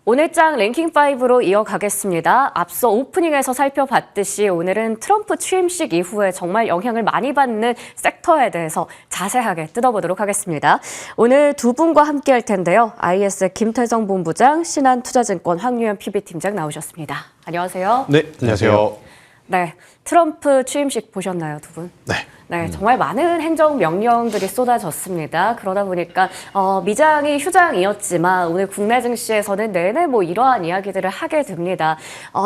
오늘장 랭킹5로 이어가겠습니다. 앞서 오프닝에서 살펴봤듯이 오늘은 트럼프 취임식 이후에 정말 영향을 많이 받는 섹터에 대해서 자세하게 뜯어보도록 하겠습니다. 오늘 두 분과 함께 할 텐데요. IS의 김태성 본부장, 신한투자증권 황유현 PB팀장 나오셨습니다. 안녕하세요. 네, 안녕하세요. 네, 트럼프 취임식 보셨나요, 두 분? 네. 네, 정말 많은 행정 명령들이 쏟아졌습니다. 그러다 보니까 미장이 휴장이었지만 오늘 국내 증시에서는 내내 이러한 이야기들을 하게 됩니다.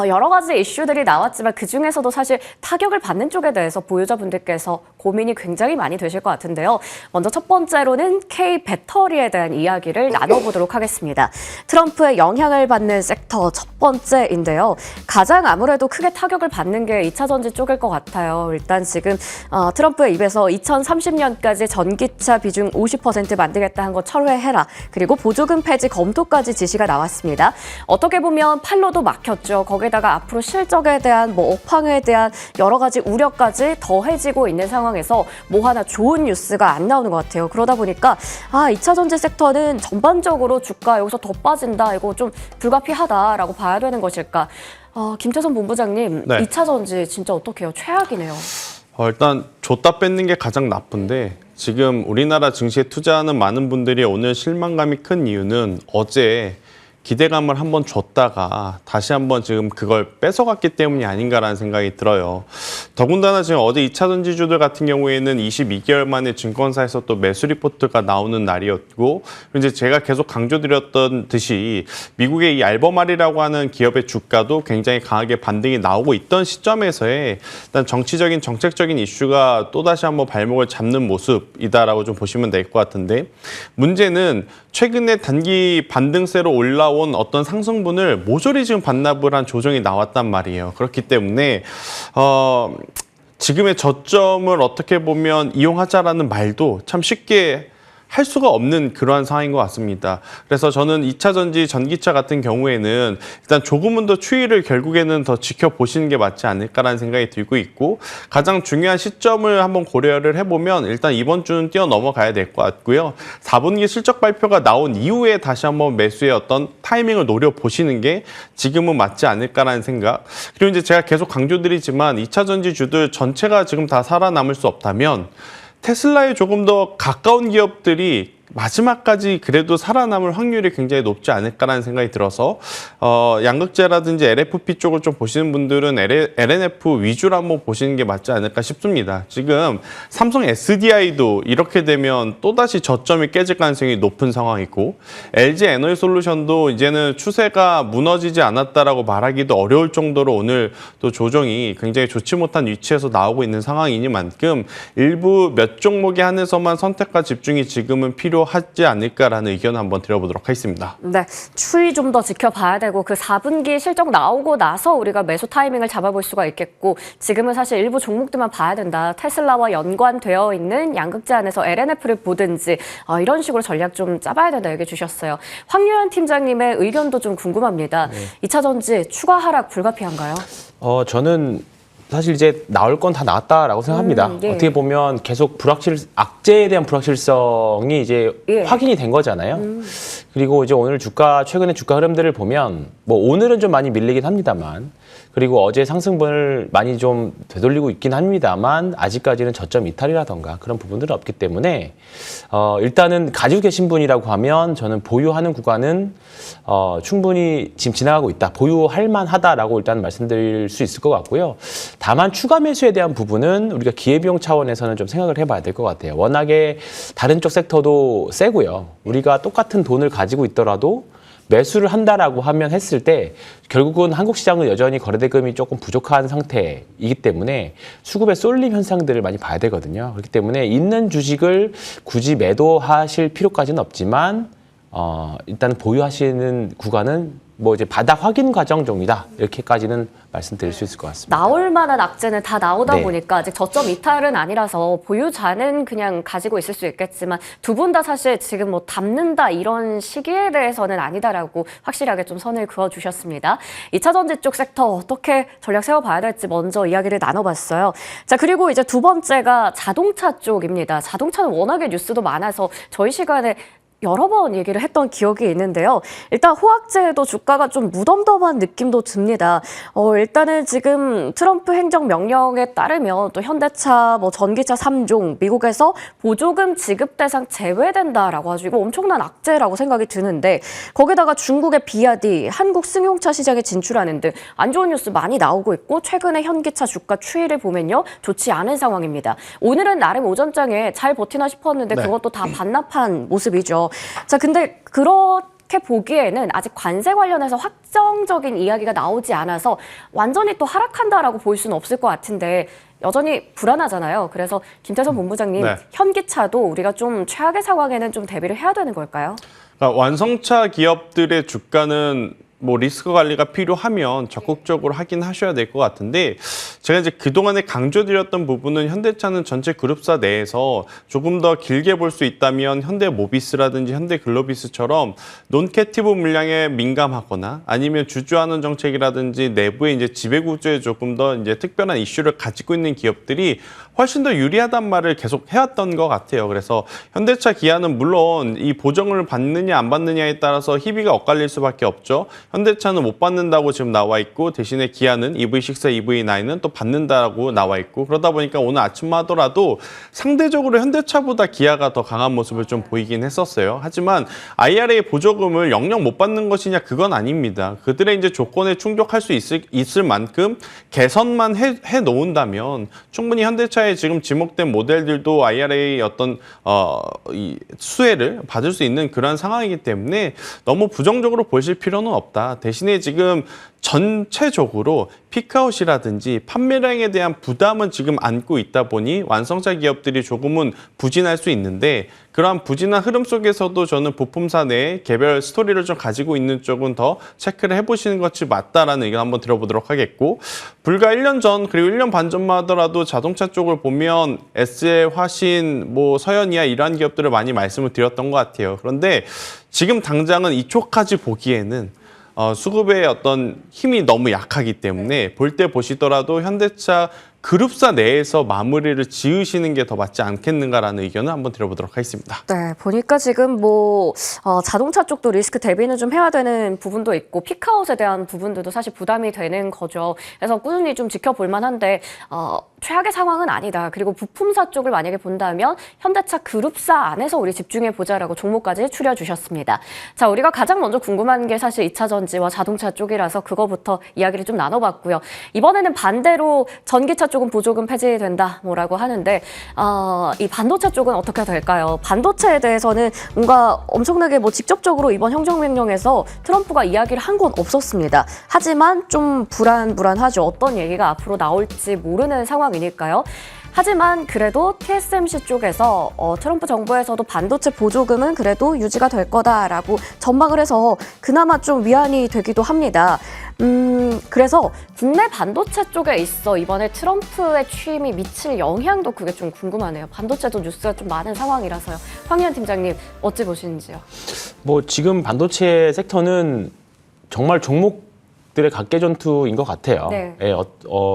여러 가지 이슈들이 나왔지만 그중에서도 사실 타격을 받는 쪽에 대해서 보유자분들께서 고민이 굉장히 많이 되실 것 같은데요. 먼저 첫 번째로는 K 배터리에 대한 이야기를 나눠보도록 하겠습니다. 트럼프의 영향을 받는 섹터 첫 번째인데요. 가장 아무래도 크게 타격을 받는 게 2차 전지 쪽일 것 같아요. 일단 지금 트럼프의 입에서 2030년까지 전기차 비중 50% 만들겠다 한 거 철회해라. 그리고 보조금 폐지 검토까지 지시가 나왔습니다. 어떻게 보면 팔로도 막혔죠. 거기다가 앞으로 실적에 대한 업황에 대한 여러 가지 우려까지 더해지고 있는 상황에서 하나 좋은 뉴스가 안 나오는 것 같아요. 그러다 보니까 2차 전지 섹터는 전반적으로 주가 여기서 더 빠진다. 이거 좀 불가피하다라고 봐야 되는 것일까? 김태선 본부장님, 네. 2차 전지 진짜 어떡해요? 최악이네요. 일단 줬다 뺏는 게 가장 나쁜데 지금 우리나라 증시에 투자하는 많은 분들이 오늘 실망감이 큰 이유는 어제 기대감을 한번 줬다가 다시 한번 지금 그걸 뺏어갔기 때문이 아닌가라는 생각이 들어요. 더군다나 지금 어제 2차 전지주들 같은 경우에는 22개월 만에 증권사에서 또 매수 리포트가 나오는 날이었고, 이제 제가 계속 강조드렸던 듯이 미국의 이 알버마리라고 하는 기업의 주가도 굉장히 강하게 반등이 나오고 있던 시점에서의 일단 정치적인 정책적인 이슈가 또다시 한번 발목을 잡는 모습이다라고 좀 보시면 될 것 같은데, 문제는 최근에 단기 반등세로 올라온 어떤 상승분을 모조리 지금 반납을 한 조정이 나왔단 말이에요. 그렇기 때문에 지금의 저점을 어떻게 보면 이용하자라는 말도 참 쉽게 할 수가 없는 그러한 상황인 것 같습니다. 그래서 저는 2차 전지 전기차 같은 경우에는 일단 조금은 더 추이를 결국에는 더 지켜보시는 게 맞지 않을까라는 생각이 들고 있고, 가장 중요한 시점을 한번 고려를 해보면 일단 이번 주는 뛰어넘어가야 될 것 같고요. 4분기 실적 발표가 나온 이후에 다시 한번 매수의 어떤 타이밍을 노려보시는 게 지금은 맞지 않을까라는 생각. 그리고 이제 제가 계속 강조드리지만 2차 전지주들 전체가 지금 다 살아남을 수 없다면 테슬라에 조금 더 가까운 기업들이 마지막까지 그래도 살아남을 확률이 굉장히 높지 않을까라는 생각이 들어서 양극재라든지 LFP 쪽을 좀 보시는 분들은 LNF 위주로 한번 보시는 게 맞지 않을까 싶습니다. 지금 삼성 SDI도 이렇게 되면 또다시 저점이 깨질 가능성이 높은 상황이고, LG 에너지솔루션도 이제는 추세가 무너지지 않았다라고 말하기도 어려울 정도로 오늘 또 조정이 굉장히 좋지 못한 위치에서 나오고 있는 상황이니만큼 일부 몇 종목에 한해서만 선택과 집중이 지금은 필요하지 않을까라는 의견을 한번 드려보도록 하겠습니다. 네, 추이 좀 더 지켜봐야 되고 그 4분기 실적 나오고 나서 우리가 매수 타이밍을 잡아볼 수가 있겠고, 지금은 사실 일부 종목들만 봐야 된다. 테슬라와 연관되어 있는 양극재 안에서 LNF를 보든지 이런 식으로 전략 좀 짜봐야 된다 얘기해 주셨어요. 황유현 팀장님의 의견도 좀 궁금합니다. 네. 2차 전지 추가 하락 불가피한가요? 저는 사실 이제 나올 건 다 나왔다라고 생각합니다. 예. 어떻게 보면 계속 악재에 대한 불확실성이 이제 확인이 된 거잖아요. 그리고 이제 오늘 최근에 주가 흐름들을 보면 오늘은 좀 많이 밀리긴 합니다만, 그리고 어제 상승분을 많이 좀 되돌리고 있긴 합니다만 아직까지는 저점 이탈이라던가 그런 부분들은 없기 때문에 일단은 가지고 계신 분이라고 하면 저는 보유하는 구간은 충분히 지금 지나가고 있다. 보유할 만하다라고 일단 말씀드릴 수 있을 것 같고요. 다만 추가 매수에 대한 부분은 우리가 기회비용 차원에서는 좀 생각을 해봐야 될 것 같아요. 워낙에 다른 쪽 섹터도 세고요. 우리가 똑같은 돈을 가지고 있더라도 매수를 한다라고 했을 때 결국은 한국 시장은 여전히 거래대금이 조금 부족한 상태이기 때문에 수급의 쏠림 현상들을 많이 봐야 되거든요. 그렇기 때문에 있는 주식을 굳이 매도하실 필요까지는 없지만 일단 보유하시는 구간은 이제 바닥 확인 과정 중이다. 이렇게까지는 말씀드릴 수 있을 것 같습니다. 나올 만한 악재는 다 나오다 네. 보니까 아직 저점 이탈은 아니라서 보유자는 그냥 가지고 있을 수 있겠지만 두 분 다 사실 지금 담는다 이런 시기에 대해서는 아니다라고 확실하게 좀 선을 그어주셨습니다. 2차 전지 쪽 섹터 어떻게 전략 세워봐야 될지 먼저 이야기를 나눠봤어요. 자, 그리고 이제 두 번째가 자동차 쪽입니다. 자동차는 워낙에 뉴스도 많아서 저희 시간에 여러 번 얘기를 했던 기억이 있는데요. 일단 호황제도 주가가 좀 무덤덤한 느낌도 듭니다. 일단은 지금 트럼프 행정명령에 따르면 또 현대차, 뭐 전기차 3종, 미국에서 보조금 지급 대상 제외된다라고 하시고 엄청난 악재라고 생각이 드는데 거기다가 중국의 비아디, 한국 승용차 시장에 진출하는 등 안 좋은 뉴스 많이 나오고 있고 최근에 현기차 주가 추이를 보면요. 좋지 않은 상황입니다. 오늘은 나름 오전장에 잘 버티나 싶었는데 그것도 다 반납한 모습이죠. 자, 근데 그렇게 보기에는 아직 관세 관련해서 확정적인 이야기가 나오지 않아서 완전히 또 하락한다라고 볼 수는 없을 것 같은데 여전히 불안하잖아요. 그래서 김태선 본부장님, 현기차도 우리가 좀 최악의 상황에는 좀 대비를 해야 되는 걸까요? 그러니까 완성차 기업들의 주가는 뭐 리스크 관리가 필요하면 적극적으로 하긴 하셔야 될 것 같은데 제가 이제 그동안에 강조드렸던 부분은 현대차는 전체 그룹사 내에서 조금 더 길게 볼 수 있다면 현대모비스라든지 현대글로비스처럼 논캐티브 물량에 민감하거나 아니면 주주환원 정책이라든지 내부의 이제 지배구조에 조금 더 이제 특별한 이슈를 가지고 있는 기업들이 훨씬 더 유리하단 말을 계속 해왔던 것 같아요. 그래서 현대차, 기아는 물론 이 보정을 받느냐 안 받느냐에 따라서 희비가 엇갈릴 수밖에 없죠. 현대차는 못 받는다고 지금 나와 있고 대신에 기아는 EV6, EV9은 또 받는다고 나와 있고 그러다 보니까 오늘 아침만 하더라도 상대적으로 현대차보다 기아가 더 강한 모습을 좀 보이긴 했었어요. 하지만 IRA 보조금을 영영 못 받는 것이냐 그건 아닙니다. 그들의 이제 조건에 충족할 수 있을 만큼 개선만 해 놓은다면 충분히 현대차에 지금 지목된 모델들도 IRA 어떤 이 수혜를 받을 수 있는 그런 상황이기 때문에 너무 부정적으로 보실 필요는 없다. 대신에 지금 전체적으로 피크아웃이라든지 판매량에 대한 부담은 지금 안고 있다 보니 완성차 기업들이 조금은 부진할 수 있는데 그러한 부진한 흐름 속에서도 저는 부품사 내에 개별 스토리를 좀 가지고 있는 쪽은 더 체크를 해보시는 것이 맞다라는 의견 한번 들어보도록 하겠고 불과 1년 전 그리고 1년 반 전만 하더라도 자동차 쪽을 보면 SL, 화신, 뭐 서현이야 이러한 기업들을 많이 말씀을 드렸던 것 같아요. 그런데 지금 당장은 이쪽까지 보기에는 수급의 어떤 힘이 너무 약하기 때문에 볼 때 보시더라도 현대차 그룹사 내에서 마무리를 지으시는 게 더 맞지 않겠는가라는 의견을 한번 드려보도록 하겠습니다. 네, 보니까 지금 뭐 자동차 쪽도 리스크 대비는 좀 해야 되는 부분도 있고 피크아웃에 대한 부분들도 사실 부담이 되는 거죠. 그래서 꾸준히 좀 지켜볼 만한데 최악의 상황은 아니다. 그리고 부품사 쪽을 만약에 본다면 현대차 그룹사 안에서 우리 집중해 보자라고 종목까지 추려주셨습니다. 자, 우리가 가장 먼저 궁금한 게 사실 2차 전지와 자동차 쪽이라서 그거부터 이야기를 좀 나눠봤고요. 이번에는 반대로 전기차 쪽은 보조금 폐지된다 뭐라고 하는데 이 반도체 쪽은 어떻게 될까요? 반도체에 대해서는 뭔가 엄청나게 뭐 직접적으로 이번 행정명령에서 트럼프가 이야기를 한 건 없었습니다. 하지만 좀 불안하죠. 어떤 얘기가 앞으로 나올지 모르는 상황이니까요. 하지만 그래도 TSMC 쪽에서 트럼프 정부에서도 반도체 보조금은 그래도 유지가 될 거다라고 전망을 해서 그나마 좀 위안이 되기도 합니다. 그래서 국내 반도체 쪽에 있어 이번에 트럼프의 취임이 미칠 영향도 그게 좀 궁금하네요. 반도체도 뉴스가 좀 많은 상황이라서요. 황희연 팀장님 어찌 보시는지요? 뭐 지금 반도체 섹터는 정말 종목들의 각개전투인 것 같아요. 네. 예,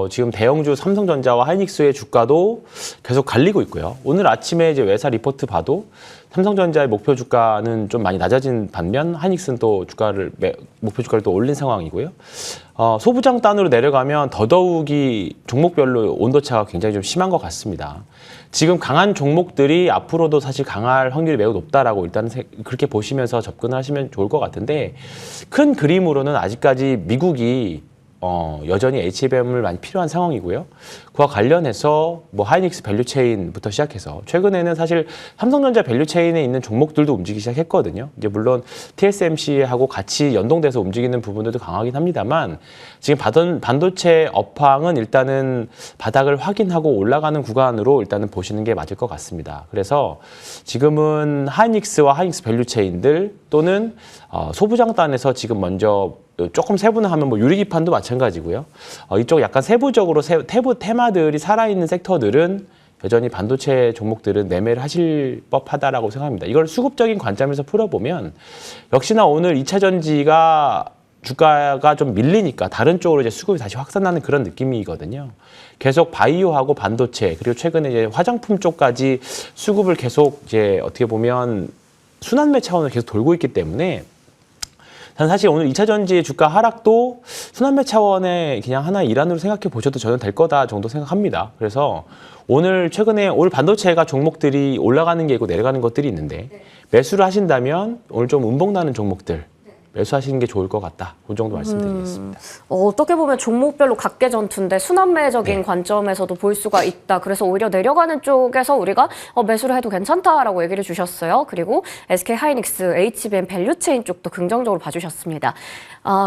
지금 대형주 삼성전자와 하이닉스의 주가도 계속 갈리고 있고요. 오늘 아침에 이제 외사 리포트 봐도 삼성전자의 목표 주가는 좀 많이 낮아진 반면 하이닉스는 또 목표 주가를 또 올린 상황이고요. 소부장 단으로 내려가면 더더욱이 종목별로 온도차가 굉장히 좀 심한 것 같습니다. 지금 강한 종목들이 앞으로도 사실 강할 확률이 매우 높다라고 일단 그렇게 보시면서 접근을 하시면 좋을 것 같은데 큰 그림으로는 아직까지 미국이 여전히 HBM을 많이 필요한 상황이고요. 그와 관련해서 뭐 하이닉스 밸류체인부터 시작해서 최근에는 사실 삼성전자 밸류체인에 있는 종목들도 움직이기 시작했거든요. 이제 물론 TSMC하고 같이 연동돼서 움직이는 부분들도 강하긴 합니다만 지금 반도체 업황은 일단은 바닥을 확인하고 올라가는 구간으로 일단은 보시는 게 맞을 것 같습니다. 그래서 지금은 하이닉스와 하이닉스 밸류체인들 또는 소부장단에서 지금 먼저 조금 세분화하면 뭐 유리기판도 마찬가지고요. 이쪽 약간 세부적으로 테마들이 살아있는 섹터들은 여전히 반도체 종목들은 매매를 하실 법하다라고 생각합니다. 이걸 수급적인 관점에서 풀어보면 역시나 오늘 2차 전지가 주가가 좀 밀리니까 다른 쪽으로 이제 수급이 다시 확산하는 그런 느낌이거든요. 계속 바이오하고 반도체 그리고 최근에 이제 화장품 쪽까지 수급을 계속 이제 어떻게 보면 순환매 차원을 계속 돌고 있기 때문에 저는 사실 오늘 2차 전지의 주가 하락도 순환매 차원의 그냥 하나의 일환으로 생각해 보셔도 저는 될 거다 정도 생각합니다. 그래서 오늘 최근에 올 반도체가 종목들이 올라가는 게 있고 내려가는 것들이 있는데 매수를 하신다면 오늘 좀 운봉 나는 종목들 매수하시는 게 좋을 것 같다. 그 정도 말씀드리겠습니다. 어떻게 보면 종목별로 각계 전투인데 순환매적인 관점에서도 볼 수가 있다. 그래서 오히려 내려가는 쪽에서 우리가 매수를 해도 괜찮다라고 얘기를 주셨어요. 그리고 SK하이닉스, HBM 밸류체인 쪽도 긍정적으로 봐주셨습니다.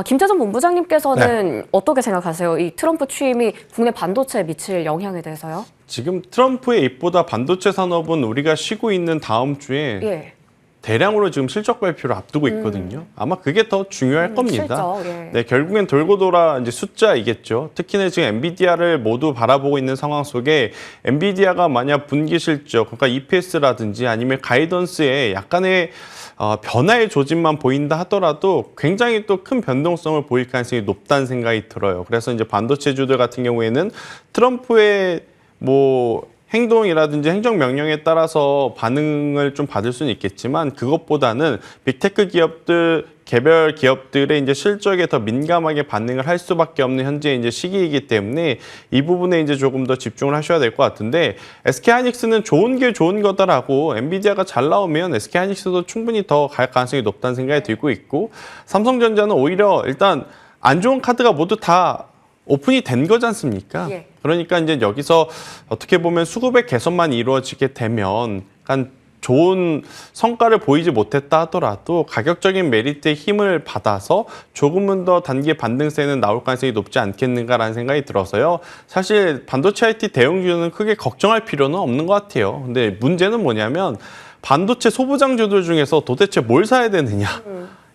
김태전 본부장님께서는 어떻게 생각하세요? 이 트럼프 취임이 국내 반도체에 미칠 영향에 대해서요? 지금 트럼프의 입보다 반도체 산업은 우리가 쉬고 있는 다음 주에 예. 대량으로 지금 실적 발표를 앞두고 있거든요. 아마 그게 더 중요할 겁니다. 실적, 예. 네, 결국엔 돌고 돌아 이제 숫자이겠죠. 특히나 지금 엔비디아를 모두 바라보고 있는 상황 속에 엔비디아가 만약 분기 실적, 그러니까 EPS라든지 아니면 가이던스에 약간의 변화의 조짐만 보인다 하더라도 굉장히 또 큰 변동성을 보일 가능성이 높다는 생각이 들어요. 그래서 이제 반도체주들 같은 경우에는 트럼프의 행동이라든지 행정명령에 따라서 반응을 좀 받을 수는 있겠지만 그것보다는 빅테크 기업들, 개별 기업들의 이제 실적에 더 민감하게 반응을 할 수밖에 없는 현재 이제 시기이기 때문에 이 부분에 이제 조금 더 집중을 하셔야 될 것 같은데 SK하이닉스는 좋은 게 좋은 거다라고 엔비디아가 잘 나오면 SK하이닉스도 충분히 더 갈 가능성이 높다는 생각이 들고 있고 삼성전자는 오히려 일단 안 좋은 카드가 모두 다 오픈이 된 거지 않습니까? 예. 그러니까 이제 여기서 어떻게 보면 수급의 개선만 이루어지게 되면 약간 좋은 성과를 보이지 못했다 하더라도 가격적인 메리트의 힘을 받아서 조금은 더 단기 반등세는 나올 가능성이 높지 않겠는가라는 생각이 들어서요. 사실 반도체 IT 대형주는 크게 걱정할 필요는 없는 것 같아요. 근데 문제는 뭐냐면 반도체 소부장주들 중에서 도대체 뭘 사야 되느냐.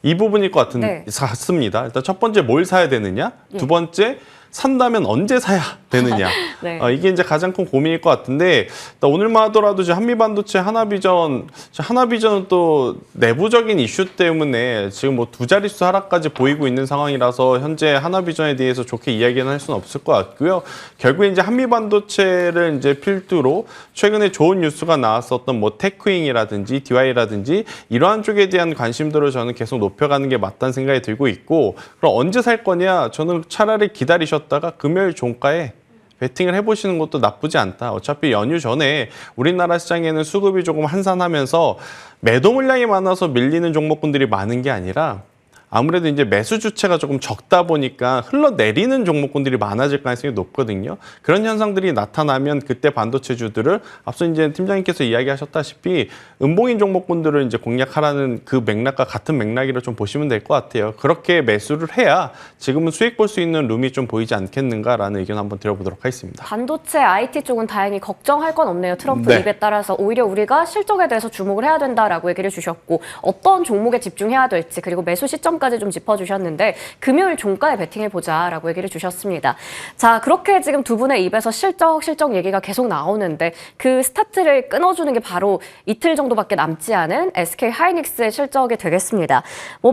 이 부분일 것 같습니다. 일단 첫 번째 뭘 사야 되느냐. 두 번째 산다면 언제 사야 되느냐. 네. 이게 이제 가장 큰 고민일 것 같은데 오늘만 하더라도 이제 한미반도체 하나비전은 또 내부적인 이슈 때문에 지금 두 자릿수 하락까지 보이고 있는 상황이라서 현재 하나비전에 대해서 좋게 이야기는 할 수는 없을 것 같고요. 결국에 이제 한미반도체를 이제 필두로 최근에 좋은 뉴스가 나왔었던 테크윙이라든지 DY라든지 이러한 쪽에 대한 관심도를 저는 계속 높여가는 게 맞다는 생각이 들고 있고 그럼 언제 살 거냐? 저는 차라리 기다리셨다가 금요일 종가에 베팅을 해보시는 것도 나쁘지 않다. 어차피 연휴 전에 우리나라 시장에는 수급이 조금 한산하면서 매도 물량이 많아서 밀리는 종목군들이 많은 게 아니라 아무래도 이제 매수 주체가 조금 적다 보니까 흘러내리는 종목군들이 많아질 가능성이 높거든요. 그런 현상들이 나타나면 그때 반도체주들을 앞서 이제 팀장님께서 이야기하셨다시피 음봉인 종목군들을 이제 공략하라는 그 맥락과 같은 맥락이라 좀 보시면 될 것 같아요. 그렇게 매수를 해야 지금은 수익 볼 수 있는 룸이 좀 보이지 않겠는가라는 의견 한번 드려보도록 하겠습니다. 반도체 IT 쪽은 다행히 걱정할 건 없네요. 트럼프 네. 입에 따라서 오히려 우리가 실적에 대해서 주목을 해야 된다라고 얘기를 주셨고 어떤 종목에 집중해야 될지 그리고 매수 시점까지 좀 짚어주셨는데 금요일 종가에 베팅해보자라고 얘기를 주셨습니다. 자, 그렇게 지금 두 분의 입에서 실적 얘기가 계속 나오는데 그 스타트를 끊어주는 게 바로 이틀 정도밖에 남지 않은 SK하이닉스의 실적이 되겠습니다.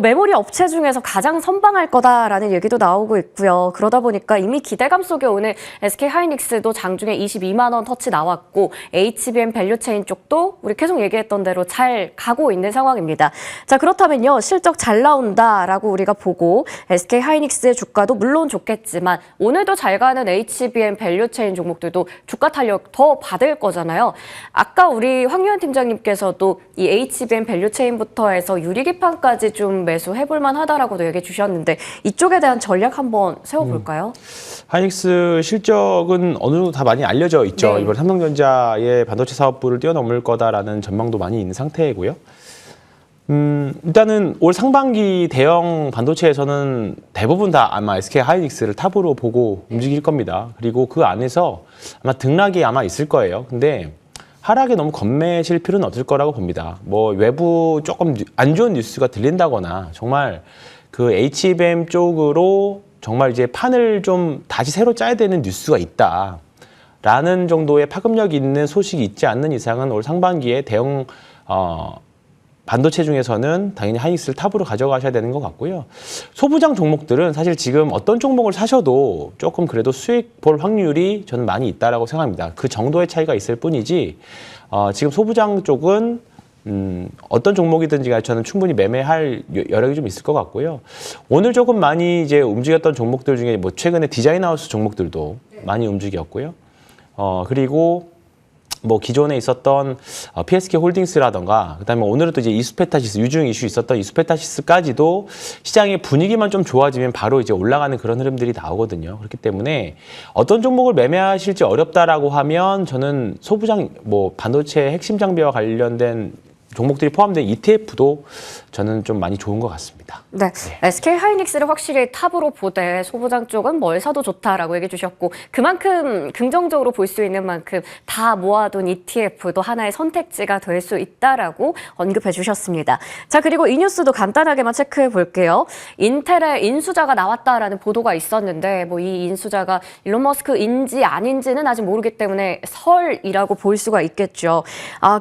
메모리 업체 중에서 가장 선방할 거다라는 얘기도 나오고 있고요. 그러다 보니까 이미 기대감 속에 오늘 SK하이닉스도 장중에 22만 원 터치 나왔고 HBM 밸류체인 쪽도 우리 계속 얘기했던 대로 잘 가고 있는 상황입니다. 자, 그렇다면요. 실적 잘 나온다라고 우리가 보고 SK하이닉스의 주가도 물론 좋겠지만 오늘도 잘 가는 HBM 밸류체인 종목들도 주가 탄력 더 받을 거잖아요. 아까 우리 황유한 팀장님께서도 이 HBM 밸류체인부터 해서 유리기판까지 좀 매수해볼 만하다라고도 얘기해 주셨는데 이쪽에 대한 전략 한번 세워볼까요? 하이닉스 실적은 어느 정도 다 많이 알려져 있죠. 네. 이번 삼성전자의 반도체 사업부를 뛰어넘을 거다라는 전망도 많이 있는 상태이고요. 일단은 올 상반기 대형 반도체에서는 대부분 다 아마 SK하이닉스를 탑으로 보고 움직일 겁니다. 그리고 그 안에서 아마 등락이 아마 있을 거예요. 근데 하락에 너무 겁매실 필요는 없을 거라고 봅니다. 외부 조금 안 좋은 뉴스가 들린다거나 정말 그 HBM 쪽으로 정말 이제 판을 좀 다시 새로 짜야 되는 뉴스가 있다라는 정도의 파급력 있는 소식이 있지 않는 이상은 올 상반기에 대형 반도체 중에서는 당연히 하이닉스를 탑으로 가져가셔야 되는 것 같고요. 소부장 종목들은 사실 지금 어떤 종목을 사셔도 조금 그래도 수익 볼 확률이 저는 많이 있다라고 생각합니다. 그 정도의 차이가 있을 뿐이지 지금 소부장 쪽은 어떤 종목이든지 간에 저는 충분히 매매할 여력이 좀 있을 것 같고요. 오늘 조금 많이 이제 움직였던 종목들 중에 뭐 최근에 디자인하우스 종목들도 많이 움직였고요. 그리고 뭐 기존에 있었던 PSK 홀딩스라던가 그다음에 오늘은 또 이제 이수페타시스 유중 이슈 있었던 이수페타시스까지도 시장의 분위기만 좀 좋아지면 바로 이제 올라가는 그런 흐름들이 나오거든요. 그렇기 때문에 어떤 종목을 매매하실지 어렵다라고 하면 저는 소부장 뭐 반도체 핵심 장비와 관련된 종목들이 포함된 ETF도 저는 좀 많이 좋은 것 같습니다. 네, SK 하이닉스를 확실히 탑으로 보되 소부장 쪽은 뭘 사도 좋다라고 얘기해 주셨고 그만큼 긍정적으로 볼 수 있는 만큼 다 모아둔 ETF도 하나의 선택지가 될 수 있다라고 언급해 주셨습니다. 자, 그리고 이 뉴스도 간단하게만 체크해 볼게요. 인텔의 인수자가 나왔다라는 보도가 있었는데 뭐 이 인수자가 일론 머스크인지 아닌지는 아직 모르기 때문에 설이라고 볼 수가 있겠죠.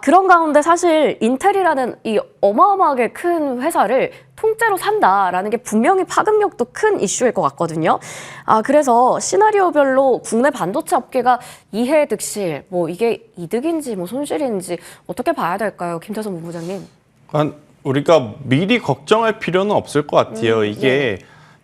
그런 가운데 사실 인텔이라는 이 어마어마하게 큰 회사를 통째로 산다라는 게 분명히 파급력도 큰 이슈일 것 같거든요. 그래서 시나리오별로 국내 반도체 업계가 이해득실, 뭐 이게 이득인지 뭐 손실인지 어떻게 봐야 될까요? 김태선 본부장님. 우리가 미리 걱정할 필요는 없을 것 같아요. 이게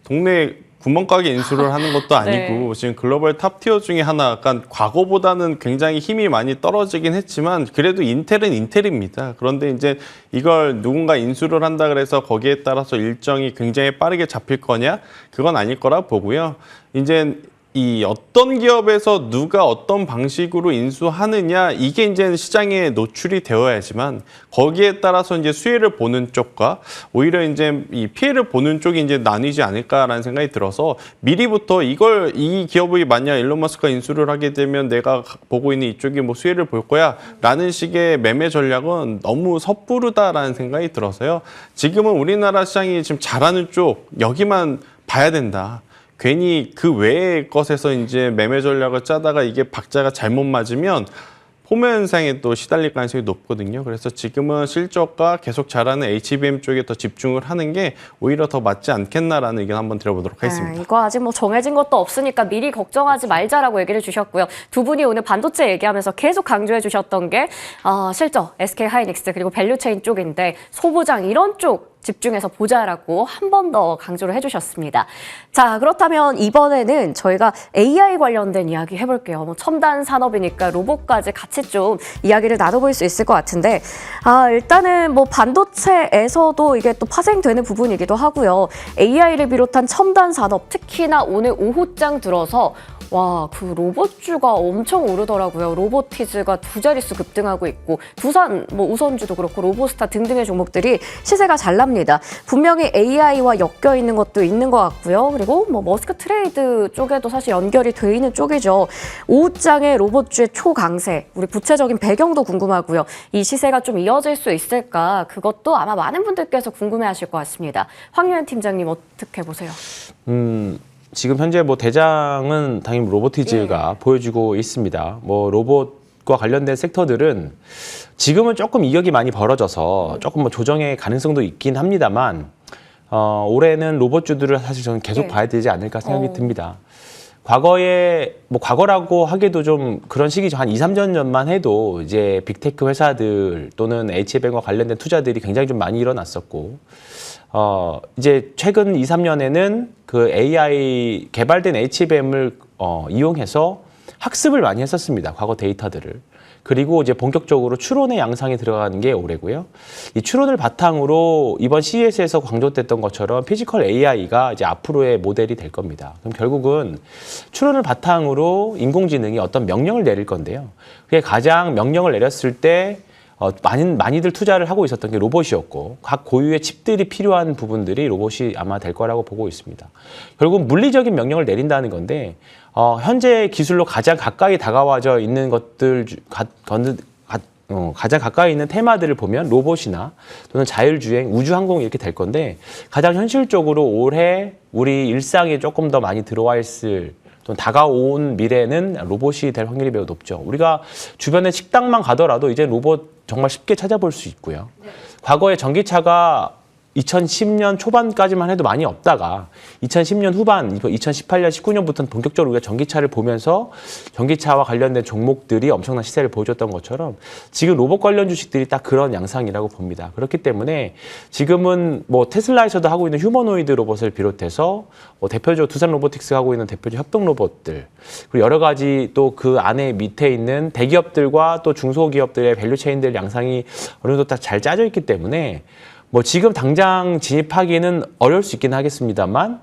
동네 구멍가게 인수를 하는 것도 아니고 지금 글로벌 탑티어 중에 하나 약간 과거보다는 굉장히 힘이 많이 떨어지긴 했지만 그래도 인텔은 인텔입니다. 그런데 이제 이걸 누군가 인수를 한다 그래서 거기에 따라서 일정이 굉장히 빠르게 잡힐 거냐? 그건 아닐 거라 보고요. 이제 이 어떤 기업에서 누가 어떤 방식으로 인수하느냐 이게 이제 시장에 노출이 되어야지만 거기에 따라서 이제 수혜를 보는 쪽과 오히려 이제 이 피해를 보는 쪽이 이제 나뉘지 않을까라는 생각이 들어서 미리부터 이 기업이 만약 일론 머스크가 인수를 하게 되면 내가 보고 있는 이쪽이 뭐 수혜를 볼 거야라는 식의 매매 전략은 너무 섣부르다라는 생각이 들어서요. 지금은 우리나라 시장이 지금 잘하는 쪽 여기만 봐야 된다. 괜히 그 외의 것에서 이제 매매 전략을 짜다가 이게 박자가 잘못 맞으면 포모 현상에 또 시달릴 가능성이 높거든요. 그래서 지금은 실적과 계속 잘하는 HBM 쪽에 더 집중을 하는 게 오히려 더 맞지 않겠나라는 의견 한번 드려보도록 하겠습니다. 이거 아직 뭐 정해진 것도 없으니까 미리 걱정하지 말자라고 얘기를 주셨고요. 두 분이 오늘 반도체 얘기하면서 계속 강조해 주셨던 게 실적, SK 하이닉스 그리고 밸류체인 쪽인데 소부장 이런 쪽 집중해서 보자라고 한 번 더 강조를 해주셨습니다. 자, 그렇다면 이번에는 저희가 AI 관련된 이야기 해볼게요. 뭐 첨단 산업이니까 로봇까지 같이 좀 이야기를 나눠볼 수 있을 것 같은데 일단은 뭐 반도체에서도 이게 또 파생되는 부분이기도 하고요. AI를 비롯한 첨단 산업, 특히나 오늘 오후장 들어서 그 로봇주가 엄청 오르더라고요. 로보티즈가 2자릿수 급등하고 있고 두산 뭐 우선주도 그렇고 로보스타 등등의 종목들이 시세가 잘 납니다. 분명히 AI와 엮여 있는 것도 있는 것 같고요. 그리고 뭐 머스크 트레이드 쪽에도 사실 연결이 돼 있는 쪽이죠. 오후장의 로봇주의 초강세, 우리 구체적인 배경도 궁금하고요. 이 시세가 좀 이어질 수 있을까? 그것도 아마 많은 분들께서 궁금해하실 것 같습니다. 황유현 팀장님 어떻게 보세요? 지금 현재 뭐 대장은 당연히 로보티즈가 보여주고 있습니다. 뭐 로봇과 관련된 섹터들은 지금은 조금 이격이 많이 벌어져서 조금 뭐 조정의 가능성도 있긴 합니다만 올해는 로봇주들을 사실 저는 계속 봐야 되지 않을까 생각이 듭니다. 과거에 뭐 과거라고 하기도 좀 그런 시기죠. 한 2, 3년 전만 해도 이제 빅테크 회사들 또는 HBM과 관련된 투자들이 굉장히 좀 많이 일어났었고 이제 최근 2, 3년에는 그 AI 개발된 HBM을 이용해서 학습을 많이 했었습니다. 과거 데이터들을. 그리고 이제 본격적으로 추론의 양상에 들어가는 게 올해고요. 이 추론을 바탕으로 이번 CES에서 강조됐던 것처럼 피지컬 AI가 이제 앞으로의 모델이 될 겁니다. 그럼 결국은 추론을 바탕으로 인공지능이 어떤 명령을 내릴 건데요. 그게 가장 명령을 내렸을 때 많이들 투자를 하고 있었던 게 로봇이었고 각 고유의 칩들이 필요한 부분들이 로봇이 아마 될 거라고 보고 있습니다. 결국 물리적인 명령을 내린다는 건데 현재 기술로 가장 가까이 다가와져 있는 것들 가장 가까이 있는 테마들을 보면 로봇이나 또는 자율주행, 우주항공 이렇게 될 건데 가장 현실적으로 올해 우리 일상에 조금 더 많이 들어와 있을 또는 다가온 미래는 로봇이 될 확률이 매우 높죠. 우리가 주변에 식당만 가더라도 이제 로봇 정말 쉽게 찾아볼 수 있고요. 과거에 전기차가 2010년 초반까지만 해도 많이 없다가 2010년 후반, 2018년, 19년부터는 본격적으로 우리가 전기차를 보면서 전기차와 관련된 종목들이 엄청난 시세를 보여줬던 것처럼 지금 로봇 관련 주식들이 딱 그런 양상이라고 봅니다. 그렇기 때문에 지금은 뭐 테슬라에서도 하고 있는 휴머노이드 로봇을 비롯해서 뭐 대표적으로 두산 로보틱스가 하고 있는 대표적 협동 로봇들, 그리고 여러 가지 또 그 안에 밑에 있는 대기업들과 또 중소기업들의 밸류체인들 양상이 어느 정도 다 잘 짜져 있기 때문에 뭐 지금 당장 진입하기는 어려울 수 있긴 하겠습니다만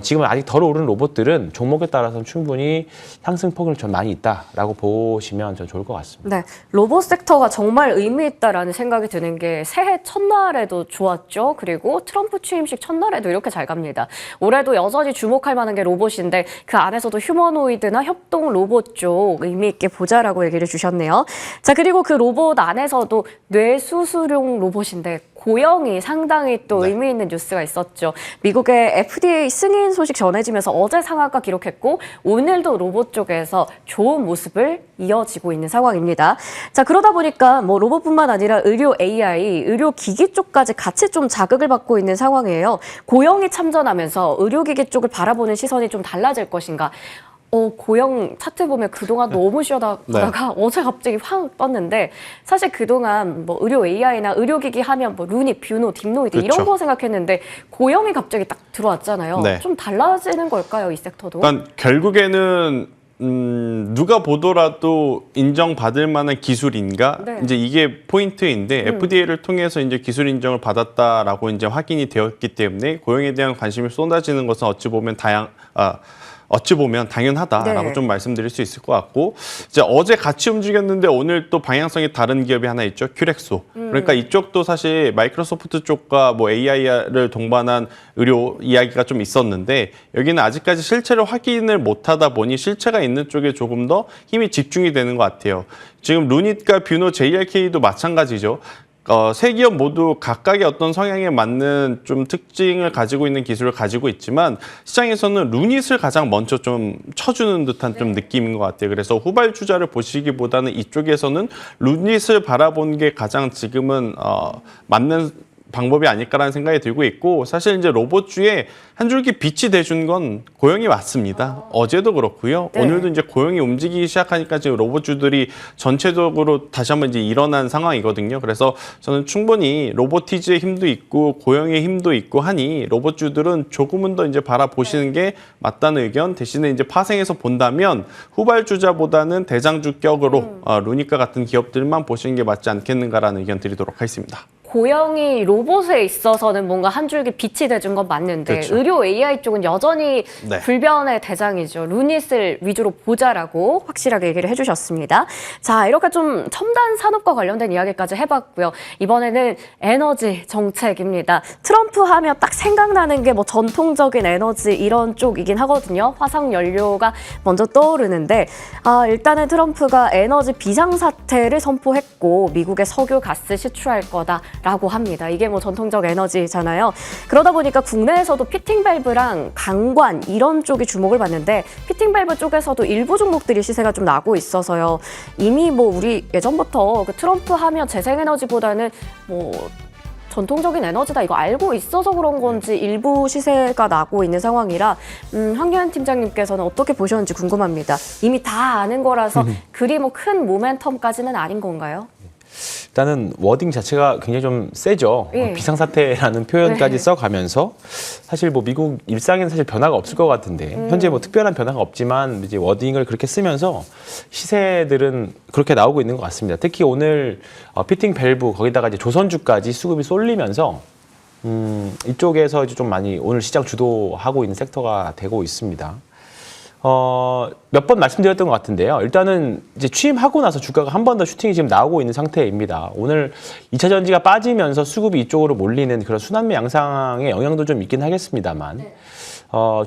지금은 아직 덜 오른 로봇들은 종목에 따라서는 충분히 상승폭이 좀 많이 있다라고 보시면 좀 좋을 것 같습니다. 네, 로봇 섹터가 정말 의미 있다라는 생각이 드는 게 새해 첫날에도 좋았죠. 그리고 트럼프 취임식 첫날에도 이렇게 잘 갑니다. 올해도 여전히 주목할 만한 게 로봇인데 그 안에서도 휴머노이드나 협동 로봇 쪽 의미 있게 보자라고 얘기를 주셨네요. 자, 그리고 그 로봇 안에서도 뇌수술용 로봇인데 고영이 상당히 또 의미 있는 뉴스가 있었죠. 미국의 FDA 승인 소식 전해지면서 어제 상한가 기록했고 오늘도 로봇 쪽에서 좋은 모습을 이어지고 있는 상황입니다. 자, 그러다 보니까 뭐 로봇뿐만 아니라 의료 AI, 의료 기기 쪽까지 같이 좀 자극을 받고 있는 상황이에요. 고영이 참전하면서 의료기기 쪽을 바라보는 시선이 좀 달라질 것인가? 고영 차트 보면 그동안 너무 쉬어다가 어제 갑자기 확 떴는데 사실 그동안 뭐 의료 AI나 의료기기 하면 뭐 루닛, 뷰노, 딥노이드 그렇죠. 이런 거 생각했는데 고영이 갑자기 딱 들어왔잖아요. 네. 좀 달라지는 걸까요, 이 섹터도? 그러니까 결국에는 누가 보더라도 인정받을 만한 기술인가? 네. 이제 이게 포인트인데 FDA를 통해서 이제 기술 인정을 받았다라고 이제 확인이 되었기 때문에 고용에 대한 관심이 쏟아지는 것은 어찌 보면 당연하다라고 네. 좀 말씀드릴 수 있을 것 같고, 이제 어제 같이 움직였는데 오늘 또 방향성이 다른 기업이 하나 있죠. 큐렉소. 그러니까 이쪽도 사실 마이크로소프트 쪽과 뭐 AI를 동반한 의료 이야기가 좀 있었는데 여기는 아직까지 실체를 확인을 못하다 보니 실체가 있는 쪽에 조금 더 힘이 집중이 되는 것 같아요. 지금 루닛과 뷰노, JRK도 마찬가지죠. 세 기업 모두 각각의 어떤 성향에 맞는 좀 특징을 가지고 있는 기술을 가지고 있지만 시장에서는 루닛을 가장 먼저 좀 쳐주는 듯한 좀 느낌인 것 같아요. 그래서 후발주자를 보시기보다는 이쪽에서는 루닛을 바라본 게 가장 지금은 맞는 방법이 아닐까라는 생각이 들고 있고, 사실 이제 로봇주에 한 줄기 빛이 돼준 건 고영이 맞습니다. 어제도 그렇고요. 네. 오늘도 이제 고영이 움직이기 시작하니까 지금 로봇주들이 전체적으로 다시 한번 이제 일어난 상황이거든요. 그래서 저는 충분히 로보티즈의 힘도 있고 고영의 힘도 있고 하니 로봇주들은 조금은 더 이제 바라보시는 게 맞다는 의견. 대신에 이제 파생해서 본다면 후발주자보다는 대장주격으로 루니카 같은 기업들만 보시는 게 맞지 않겠는가라는 의견 드리도록 하겠습니다. 고영이 로봇에 있어서는 뭔가 한 줄기 빛이 돼준 건 맞는데 그렇죠. 의료 AI 쪽은 여전히 네. 불변의 대장이죠. 루닛을 위주로 보자라고 확실하게 얘기를 해주셨습니다. 자, 이렇게 좀 첨단 산업과 관련된 이야기까지 해봤고요. 이번에는 에너지 정책입니다. 트럼프 하면 딱 생각나는 게 뭐 전통적인 에너지 이런 쪽이긴 하거든요. 화석연료가 먼저 떠오르는데 일단은 트럼프가 에너지 비상사태를 선포했고 미국의 석유, 가스 시출할 거다. 라고 합니다. 이게 뭐 전통적 에너지잖아요. 그러다 보니까 국내에서도 피팅 밸브랑 강관 이런 쪽이 주목을 받는데 피팅 밸브 쪽에서도 일부 종목들이 시세가 좀 나고 있어서요. 이미 뭐 우리 예전부터 그 트럼프 하면 재생에너지보다는 뭐 전통적인 에너지다 이거 알고 있어서 그런 건지 일부 시세가 나고 있는 상황이라 황교안 팀장님께서는 어떻게 보셨는지 궁금합니다. 이미 다 아는 거라서 그리 뭐 큰 모멘텀까지는 아닌 건가요? 일단은 워딩 자체가 굉장히 좀 세죠. 예. 비상사태라는 표현까지 네. 써가면서 사실 뭐 미국 일상에는 사실 변화가 없을 것 같은데 현재 뭐 특별한 변화가 없지만 이제 워딩을 그렇게 쓰면서 시세들은 그렇게 나오고 있는 것 같습니다. 특히 오늘 피팅 밸브 거기다가 이제 조선주까지 수급이 쏠리면서 이쪽에서 이제 좀 많이 오늘 시장 주도하고 있는 섹터가 되고 있습니다. 몇 번 말씀드렸던 것 같은데요. 일단은 이제 취임하고 나서 주가가 한 번 더 슈팅이 지금 나오고 있는 상태입니다. 오늘 2차 전지가 빠지면서 수급이 이쪽으로 몰리는 그런 순환매 양상의 영향도 좀 있긴 하겠습니다만,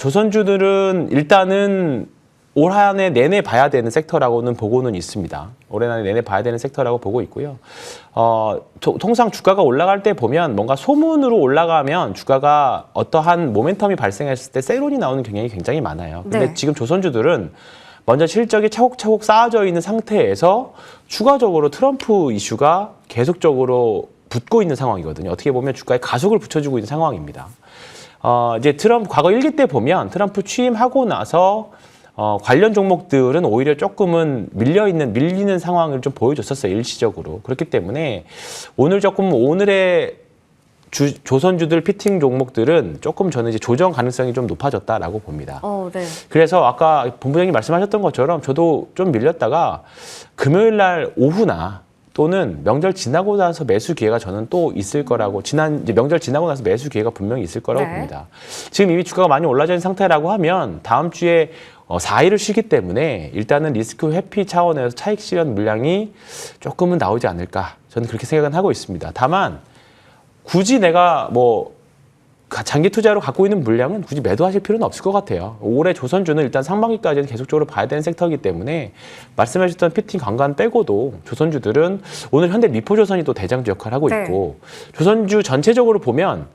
조선주들은 일단은 올 한 해 내내 봐야 되는 섹터라고는 보고는 있습니다. 올 한 해 내내 봐야 되는 섹터라고 보고 있고요. 통상 주가가 올라갈 때 보면 뭔가 소문으로 올라가면 주가가 어떠한 모멘텀이 발생했을 때 세론이 나오는 경향이 굉장히 많아요. 근데 네. 지금 조선주들은 먼저 실적이 차곡차곡 쌓아져 있는 상태에서 추가적으로 트럼프 이슈가 계속적으로 붙고 있는 상황이거든요. 어떻게 보면 주가에 가속을 붙여주고 있는 상황입니다. 이제 과거 1기 때 보면 트럼프 취임하고 나서 관련 종목들은 오히려 조금은 밀리는 상황을 좀 보여줬었어요. 일시적으로. 그렇기 때문에 오늘의 조선주들 피팅 종목들은 조금 저는 이제 조정 가능성이 좀 높아졌다라고 봅니다. 네. 그래서 아까 본부장님 말씀하셨던 것처럼 저도 좀 밀렸다가 금요일 날 오후나 또는 명절 지나고 나서 매수 기회가 저는 또 있을 거라고 이제 명절 지나고 나서 매수 기회가 분명히 있을 거라고 봅니다. 지금 이미 주가가 많이 올라져 있는 상태라고 하면 다음 주에 4일을 쉬기 때문에 일단은 리스크 회피 차원에서 차익 실현 물량이 조금은 나오지 않을까 저는 그렇게 생각은 하고 있습니다. 다만 굳이 내가 장기 투자로 갖고 있는 물량은 굳이 매도하실 필요는 없을 것 같아요. 올해 조선주는 일단 상반기까지는 계속적으로 봐야 되는 섹터이기 때문에 말씀하셨던 피팅 관광 빼고도 조선주들은 오늘 현대 미포조선이 또 대장주 역할을 하고 있고 조선주 전체적으로 보면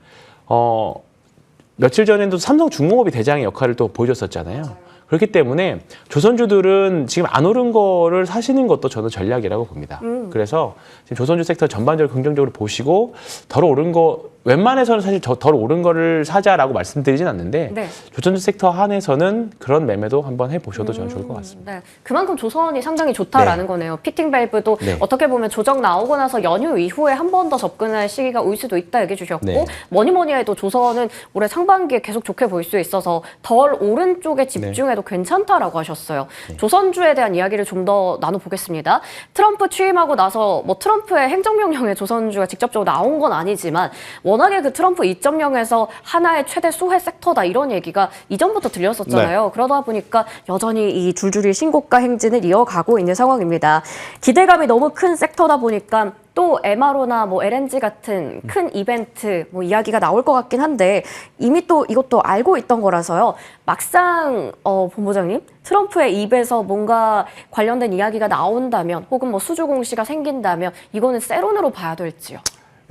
며칠 전에도 삼성중공업이 대장의 역할을 또 보여줬었잖아요. 그렇기 때문에 조선주들은 지금 안 오른 거를 사시는 것도 저는 전략이라고 봅니다. 그래서 지금 조선주 섹터 전반적으로 긍정적으로 보시고 덜 오른 거 웬만해서는 사실 덜 오른 거를 사자라고 말씀드리진 않는데 조선주 섹터 한에서는 그런 매매도 한번 해보셔도 저는 좋을 것 같습니다. 네. 그만큼 조선이 상당히 좋다라는 거네요. 피팅 밸브도 어떻게 보면 조정 나오고 나서 연휴 이후에 한 번 더 접근할 시기가 올 수도 있다 얘기해 주셨고 뭐니 해도 조선은 올해 상반기에 계속 좋게 보일 수 있어서 덜 오른쪽에 집중해도 괜찮다라고 하셨어요. 조선주에 대한 이야기를 좀 더 나눠보겠습니다. 트럼프 취임하고 나서 트럼프의 행정명령에 조선주가 직접적으로 나온 건 아니지만 워낙에 그 트럼프 2.0에서 하나의 최대 수혜 섹터다 이런 얘기가 이전부터 들렸었잖아요. 그러다 보니까 여전히 이 줄줄이 신고가 행진을 이어가고 있는 상황입니다. 기대감이 너무 큰 섹터다 보니까 또 MRO나 LNG 같은 큰 이벤트 이야기가 나올 것 같긴 한데 이미 또 이것도 알고 있던 거라서요. 막상 본부장님 트럼프의 입에서 뭔가 관련된 이야기가 나온다면 혹은 수주 공시가 생긴다면 이거는 세론으로 봐야 될지요.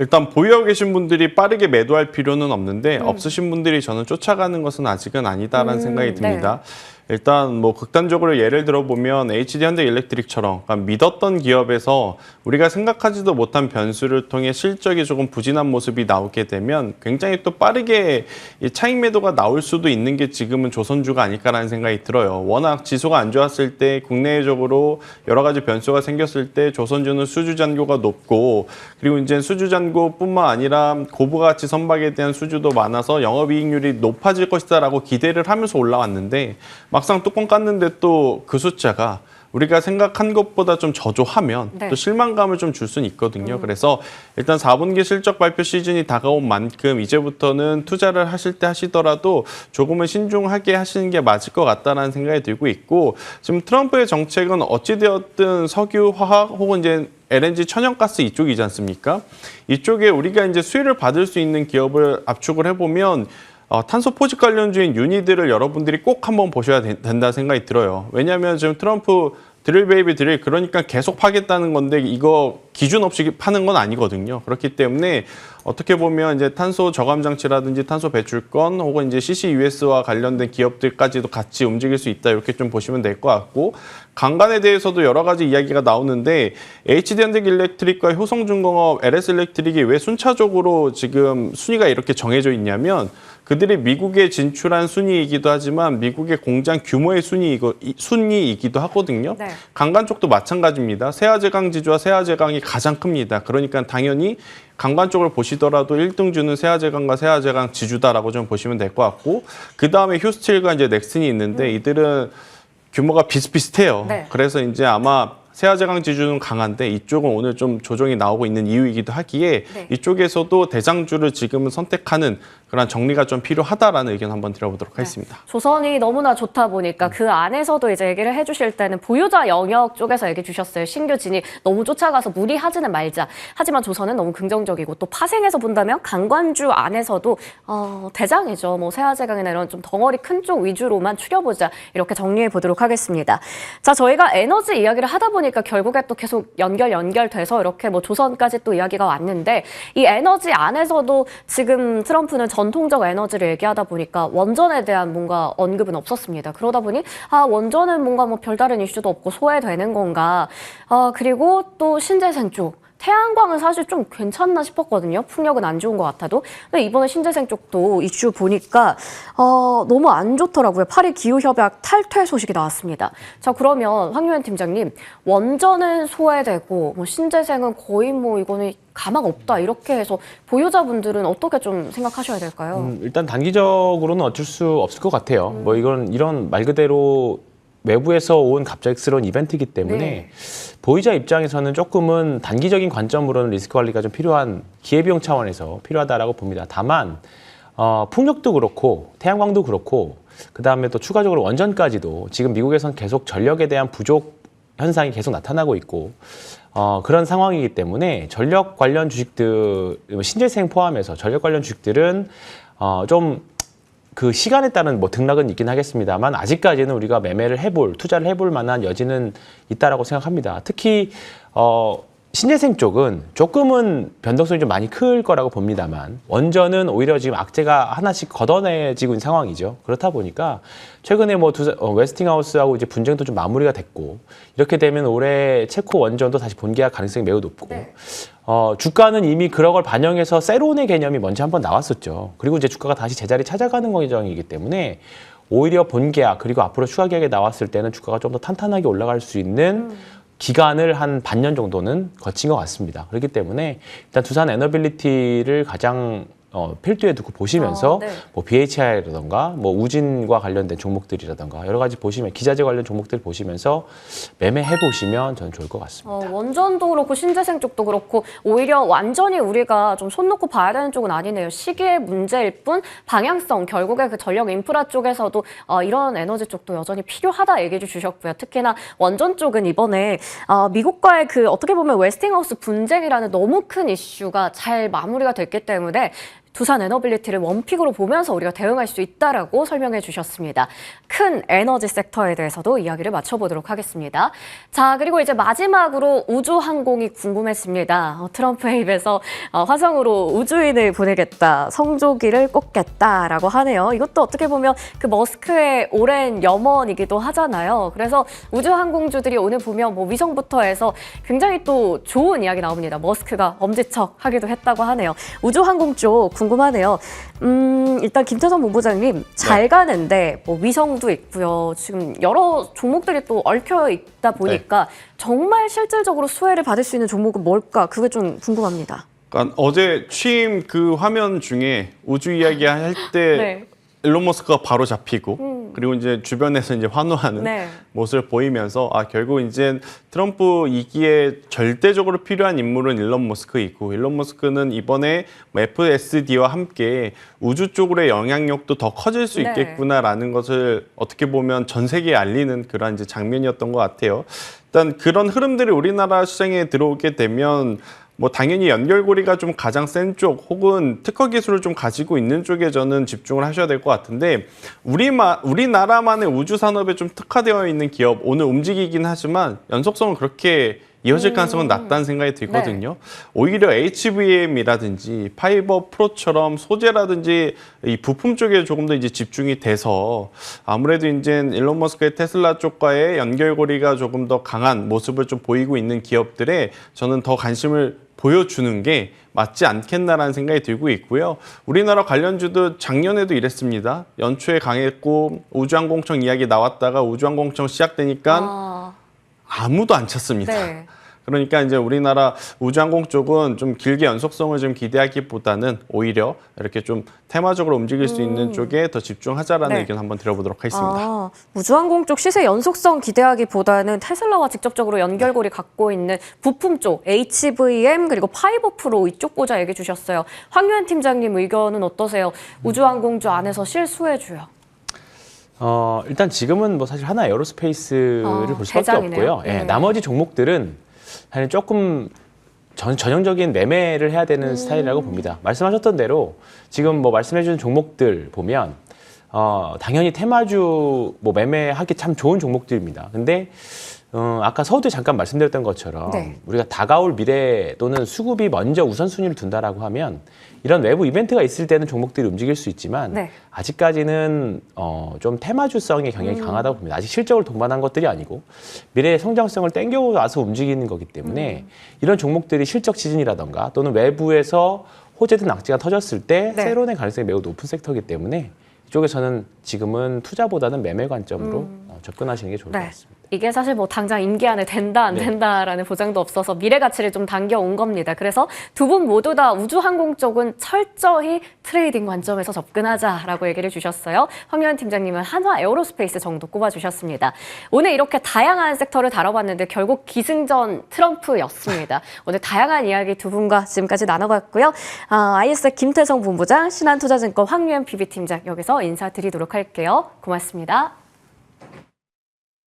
일단 보유하고 계신 분들이 빠르게 매도할 필요는 없는데 없으신 분들이 저는 쫓아가는 것은 아직은 아니다라는 생각이 듭니다. 일단 극단적으로 예를 들어보면 HD 현대일렉트릭처럼 믿었던 기업에서 우리가 생각하지도 못한 변수를 통해 실적이 조금 부진한 모습이 나오게 되면 굉장히 또 빠르게 이 차익 매도가 나올 수도 있는 게 지금은 조선주가 아닐까라는 생각이 들어요. 워낙 지수가 안 좋았을 때 국내적으로 여러 가지 변수가 생겼을 때 조선주는 수주 잔고가 높고 그리고 이제 수주 잔고뿐만 아니라 고부가 가치 선박에 대한 수주도 많아서 영업이익률이 높아질 것이다라고 기대를 하면서 올라왔는데 막상 뚜껑 깠는데 또 그 숫자가 우리가 생각한 것보다 좀 저조하면 또 실망감을 좀 줄 수는 있거든요. 그래서 일단 4분기 실적 발표 시즌이 다가온 만큼 이제부터는 투자를 하실 때 하시더라도 조금은 신중하게 하시는 게 맞을 것 같다는 생각이 들고 있고 지금 트럼프의 정책은 어찌되었든 석유, 화학 혹은 이제 LNG 천연가스 이쪽이지 않습니까? 이쪽에 우리가 이제 수혜를 받을 수 있는 기업을 압축을 해보면 탄소 포집 관련주인 유니들을 여러분들이 꼭 한번 보셔야 된다 생각이 들어요. 왜냐하면 지금 트럼프 드릴 베이비 드릴 그러니까 계속 파겠다는 건데 이거 기준 없이 파는 건 아니거든요. 그렇기 때문에 어떻게 보면 이제 탄소 저감 장치라든지 탄소 배출권 혹은 이제 CCUS와 관련된 기업들까지도 같이 움직일 수 있다 이렇게 좀 보시면 될 것 같고 강간에 대해서도 여러 가지 이야기가 나오는데 HD현대일렉트릭과 효성중공업, LS일렉트릭이 왜 순차적으로 지금 순위가 이렇게 정해져 있냐면 그들이 미국에 진출한 순위이기도 하지만 미국의 공장 규모의 순위이기도 하거든요. 강간 쪽도 마찬가지입니다. 세아제강 지주와 세아제강이 가장 큽니다. 그러니까 당연히 강간 쪽을 보시더라도 1등주는 세아제강과 세아제강 지주다라고 좀 보시면 될 것 같고 그 다음에 휴스틸과 이제 넥슨이 있는데 이들은 규모가 비슷비슷해요. 그래서 이제 아마 세아제강 지주는 강한데 이쪽은 오늘 좀 조정이 나오고 있는 이유이기도 하기에 이쪽에서도 대장주를 지금은 선택하는 그런 정리가 좀 필요하다라는 의견 한번 드려보도록 하겠습니다. 조선이 너무나 좋다 보니까 그 안에서도 이제 얘기를 해주실 때는 보유자 영역 쪽에서 얘기해 주셨어요. 신규 진입 너무 쫓아가서 무리하지는 말자. 하지만 조선은 너무 긍정적이고 또 파생해서 본다면 강관주 안에서도 대장이죠. 세아제강이나 이런 좀 덩어리 큰 쪽 위주로만 추려보자. 이렇게 정리해 보도록 하겠습니다. 자, 저희가 에너지 이야기를 하다 보니까 결국에 또 계속 연결돼서 이렇게 조선까지 또 이야기가 왔는데 이 에너지 안에서도 지금 트럼프는 전통적 에너지를 얘기하다 보니까 원전에 대한 뭔가 언급은 없었습니다. 그러다 보니 원전은 뭔가 별다른 이슈도 없고 소외되는 건가. 그리고 또 신재생 쪽. 태양광은 사실 좀 괜찮나 싶었거든요. 풍력은 안 좋은 것 같아도. 근데 이번에 신재생 쪽도 이슈 보니까 너무 안 좋더라고요. 파리 기후협약 탈퇴 소식이 나왔습니다. 자, 그러면 황유현 팀장님, 원전은 소외되고 뭐 신재생은 거의 뭐 이거는 가망 없다 이렇게 해서 보유자분들은 어떻게 좀 생각하셔야 될까요? 일단 단기적으로는 어쩔 수 없을 것 같아요. 뭐 이런 말 그대로 외부에서 온 갑작스러운 이벤트이기 때문에 네. 보유자 입장에서는 조금은 단기적인 관점으로는 리스크 관리가 좀 필요한 기회비용 차원에서 필요하다라고 봅니다. 다만 풍력도 그렇고 태양광도 그렇고 그다음에 또 추가적으로 원전까지도 지금 미국에서는 계속 전력에 대한 부족 현상이 계속 나타나고 있고 그런 상황이기 때문에 전력 관련 주식들 신재생 포함해서 전력 관련 주식들은 좀 그 시간에 따른 뭐 등락은 있긴 하겠습니다만 아직까지는 우리가 투자를 해볼 만한 여지는 있다라고 생각합니다. 특히 신재생 쪽은 조금은 변동성이 좀 많이 클 거라고 봅니다만 원전은 오히려 지금 악재가 하나씩 걷어내지고 있는 상황이죠. 그렇다 보니까 최근에 뭐 웨스팅하우스하고 이제 분쟁도 좀 마무리가 됐고 이렇게 되면 올해 체코 원전도 다시 본계약 가능성이 매우 높고 네. 주가는 이미 그런 걸 반영해서 세론의 개념이 먼저 한번 나왔었죠. 그리고 이제 주가가 다시 제자리 찾아가는 과정이기 때문에 오히려 본계약 그리고 앞으로 추가 계약이 나왔을 때는 주가가 좀 더 탄탄하게 올라갈 수 있는 기간을 한 반년 정도는 거친 것 같습니다. 그렇기 때문에 일단 두산 에너빌리티를 가장 필두에 두고 보시면서 네. 뭐 BHI라던가 뭐 우진과 관련된 종목들이라던가 여러 가지 보시면 기자재 관련 종목들 보시면서 매매해 보시면 저는 좋을 것 같습니다. 원전도 그렇고 신재생 쪽도 그렇고 오히려 완전히 우리가 좀 손 놓고 봐야 되는 쪽은 아니네요. 시기의 문제일 뿐 방향성 결국에 그 전력 인프라 쪽에서도 이런 에너지 쪽도 여전히 필요하다 얘기해 주셨고요. 특히나 원전 쪽은 이번에 미국과의 그 어떻게 보면 웨스팅하우스 분쟁이라는 너무 큰 이슈가 잘 마무리가 됐기 때문에 두산 에너빌리티를 원픽으로 보면서 우리가 대응할 수 있다라고 설명해 주셨습니다. 큰 에너지 섹터에 대해서도 이야기를 맞춰보도록 하겠습니다. 자, 그리고 이제 마지막으로 우주항공이 궁금했습니다. 트럼프의 입에서 화성으로 우주인을 보내겠다, 성조기를 꽂겠다라고 하네요. 이것도 어떻게 보면 그 머스크의 오랜 염원이기도 하잖아요. 그래서 우주항공주들이 오늘 보면 뭐 위성부터 해서 굉장히 또 좋은 이야기 나옵니다. 머스크가 엄지척 하기도 했다고 하네요. 우주항공 쪽 궁금하네요. 일단 김태성 본부장님 잘 가는데 뭐 위성도 있고요. 지금 여러 종목들이 또 얽혀 있다 보니까 정말 실질적으로 수혜를 받을 수 있는 종목은 뭘까? 그게 좀 궁금합니다. 그러니까 어제 취임 그 화면 중에 우주 이야기 할 때 네. 일론 머스크가 바로 잡히고 그리고 이제 주변에서 이제 환호하는 네. 모습을 보이면서 결국 이제 트럼프 2기에 절대적으로 필요한 인물은 일론 머스크이고 일론 머스크는 이번에 FSD와 함께 우주 쪽으로의 영향력도 더 커질 수 네. 있겠구나라는 것을 어떻게 보면 전 세계에 알리는 그런 이제 장면이었던 것 같아요. 일단 그런 흐름들이 우리나라 시장에 들어오게 되면 뭐 당연히 연결고리가 좀 가장 센 쪽 혹은 특허 기술을 좀 가지고 있는 쪽에 저는 집중을 하셔야 될 것 같은데 우리나라만의 우주 산업에 좀 특화되어 있는 기업 오늘 움직이긴 하지만 연속성은 그렇게 이어질 가능성은 낮다는 생각이 들거든요. 오히려 HVM이라든지 파이버 프로처럼 소재라든지 이 부품 쪽에 조금 더 이제 집중이 돼서 아무래도 이제 일론 머스크의 테슬라 쪽과의 연결고리가 조금 더 강한 모습을 좀 보이고 있는 기업들에 저는 더 관심을 보여주는 게 맞지 않겠나라는 생각이 들고 있고요. 우리나라 관련주도 작년에도 이랬습니다. 연초에 강했고 우주항공청 이야기 나왔다가 우주항공청 시작되니까 아무도 안 쳤습니다. 네. 그러니까 이제 우리나라 우주항공 쪽은 좀 길게 연속성을 좀 기대하기보다는 오히려 이렇게 좀 테마적으로 움직일 수 있는 쪽에 더 집중하자라는 네. 의견 한번 들어보도록 하겠습니다. 우주항공 쪽 시세 연속성 기대하기보다는 테슬라와 직접적으로 연결고리 갖고 있는 부품 쪽 HVM 그리고 파이버 프로 이쪽 보자 얘기해 주셨어요. 황유한 팀장님 의견은 어떠세요? 우주항공주 안에서 실수해줘요. 일단 지금은 뭐 사실 하나 에어로스페이스를 볼 수밖에 대장이네요. 없고요. 예, 나머지 종목들은 사실 조금 전형적인 매매를 해야 되는 스타일이라고 봅니다. 말씀하셨던 대로 지금 뭐 말씀해주신 종목들 보면 당연히 테마주 뭐 매매하기 참 좋은 종목들입니다. 근데 아까 서두에 잠깐 말씀드렸던 것처럼 네. 우리가 다가올 미래 또는 수급이 먼저 우선순위를 둔다라고 하면 이런 외부 이벤트가 있을 때는 종목들이 움직일 수 있지만 네. 아직까지는 좀 테마주성의 경향이 강하다고 봅니다. 아직 실적을 동반한 것들이 아니고 미래의 성장성을 땡겨와서 움직이는 거기 때문에 이런 종목들이 실적 지진이라던가 또는 외부에서 호재든 악재가 터졌을 때 네. 새로운의 가능성이 매우 높은 섹터이기 때문에 이쪽에 저는 지금은 투자보다는 매매 관점으로 접근하시는 게 좋을 것 네. 같습니다. 이게 사실 뭐 당장 임기 안에 된다 안 네. 된다라는 보장도 없어서 미래 가치를 좀 당겨온 겁니다. 그래서 두 분 모두 다 우주항공 쪽은 철저히 트레이딩 관점에서 접근하자라고 얘기를 주셨어요. 황교안 팀장님은 한화 에어로스페이스 정도 꼽아주셨습니다. 오늘 이렇게 다양한 섹터를 다뤄봤는데 결국 기승전 트럼프였습니다. 오늘 다양한 이야기 두 분과 지금까지 나눠봤고요. IS 김태성 본부장, 신한투자증권 황유현 PB팀장 여기서 인사드리도록 할게요. 고맙습니다.